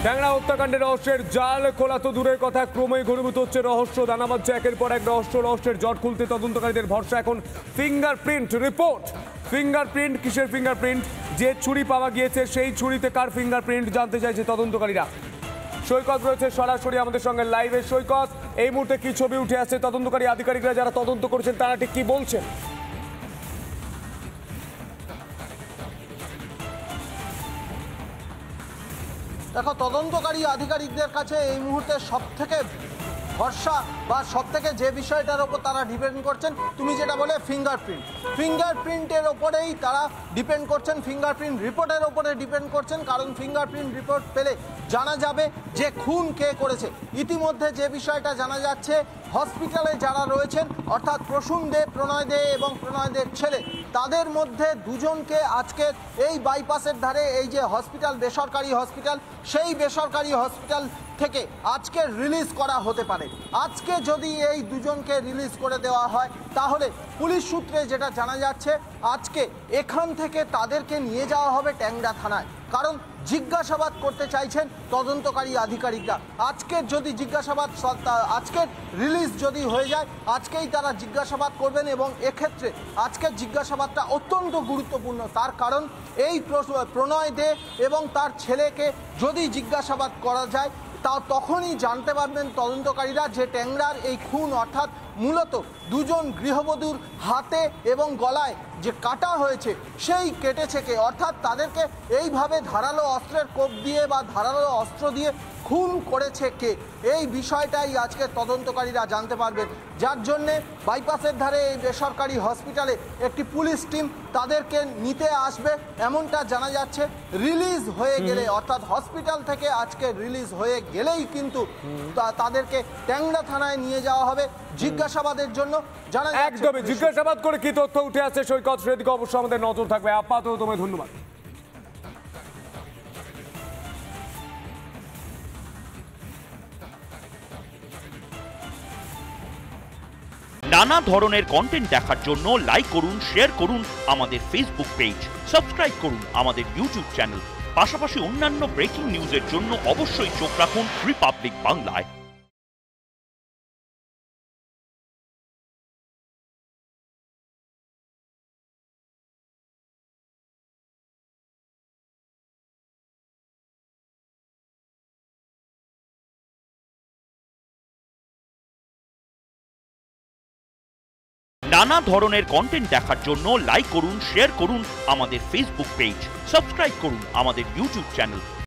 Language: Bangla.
ট্যাংরা হত্যাকাণ্ডের রহস্যের জাল খোলা তো দূরের কথা, ক্রমেই ঘনীভূত হচ্ছে রহস্য। দানা বাঁধছে একের পর এক রহস্যের জট খুলতে তদন্তকারীদের ভরসা এখন ফিঙ্গারপ্রিন্ট রিপোর্ট। ফিঙ্গারপ্রিন্ট কিসের ফিঙ্গারপ্রিন্ট? যে ছুরি পাওয়া গিয়েছে সেই ছুরিতে কার ফিঙ্গারপ্রিন্ট জানতে চাইছে তদন্তকারীরা। সৈকত রয়েছে সরাসরি আমাদের সঙ্গে লাইভে। সৈকত, এই মুহূর্তে কি ছবি উঠে আসছে? তদন্তকারী আধিকারিকরা যারা তদন্ত করছেন তারা ঠিক কি বলছেন? দেখো, তদন্তকারী আধিকারিকদের কাছে এই মুহূর্তে সবথেকে ভরসা বা সবথেকে যে বিষয়টার ওপর তারা ডিপেন্ড করছেন, তুমি যেটা বলে ফিঙ্গারপ্রিন্টের ওপরেই তারা ডিপেন্ড করছেন, ফিঙ্গারপ্রিন্ট রিপোর্টের ওপরে ডিপেন্ড করছেন। কারণ ফিঙ্গারপ্রিন্ট রিপোর্ট পেলে জানা যাবে যে খুন কে করেছে। ইতিমধ্যে যে বিষয়টা জানা যাচ্ছে, হসপিটালে যারা রয়েছেন অর্থাৎ প্রসূন দে, প্রণয় দে এবং প্রণয় দের ছেলে, তাদের মধ্যে দুজনকে আজকে এই বাইপাসের ধারে এই যে হসপিটাল, বেসরকারি হসপিটাল, সেই বেসরকারি হসপিটাল থেকে আজকে রিলিজ করা হতে পারে। আজকে যদি এই দুজনকে রিলিজ করে দেওয়া হয় তাহলে পুলিশ সূত্রে যেটা জানা যাচ্ছে, আজকে এখান থেকে তাদেরকে নিয়ে যাওয়া হবে ট্যাংরা থানায়। কারণ জিজ্ঞাসাবাদ করতে চাইছেন তদন্তকারী আধিকারিকরা। আজকের যদি জিজ্ঞাসাবাদ, আজকের রিলিজ যদি হয়ে যায়, আজকেই তারা জিজ্ঞাসাবাদ করবেন এবং এক্ষেত্রে আজকের জিজ্ঞাসাবাদটা অত্যন্ত গুরুত্বপূর্ণ। তার কারণ এই প্রণয় দে এবং তার ছেলেকে যদি জিজ্ঞাসাবাদ করা যায় তা তখনই জানতে পারবেন তদন্তকারীরা যে ট্যাংরার এই খুন, অর্থাৎ মূলত দুজন গৃহবধূর হাতে এবং গলায় যে কাটা হয়েছে সেই কেটেছে কে, অর্থাৎ তাদেরকে এইভাবে ধারালো অস্ত্রের কোপ দিয়ে বা ধারালো অস্ত্র দিয়ে খুন করেছে কে, এই বিষয়টাই আজকে তদন্তকারীরা জানতে পারবেন। যার জন্যে বাইপাসের ধারে এই বেসরকারি হসপিটালে একটি পুলিশ টিম তাদেরকে নিতে আসবে এমনটা জানা যাচ্ছে। রিলিজ হয়ে গেলে, অর্থাৎ হসপিটাল থেকে আজকে রিলিজ হয়ে গেলেই কিন্তু তাদেরকে ট্যাংরা থানায় নিয়ে যাওয়া হবে জিজ্ঞাসাবাদের জন্য। জানা যাচ্ছে একদমই জিজ্ঞাসাবাদ করে কি তথ্য উঠে আসছে সৈকত, সেদিকে অবশ্যই আমাদের নজর থাকবে। আপাতত তোমায় ধন্যবাদ। নানা ধরনের কন্টেন্ট দেখার জন্য লাইক করুন, শেয়ার করুন আমাদের ফেসবুক পেজ, সাবস্ক্রাইব করুন আমাদের ইউটিউব চ্যানেল। পাশাপাশি অন্যান্য ব্রেকিং নিউজের জন্য অবশ্যই চোখ রাখুন রিপাবলিক বাংলায়। নানা ধরনের কন্টেন্ট দেখার জন্য লাইক করুন, শেয়ার করুন আমাদের ফেসবুক পেজ, সাবস্ক্রাইব করুন আমাদের ইউটিউব চ্যানেল।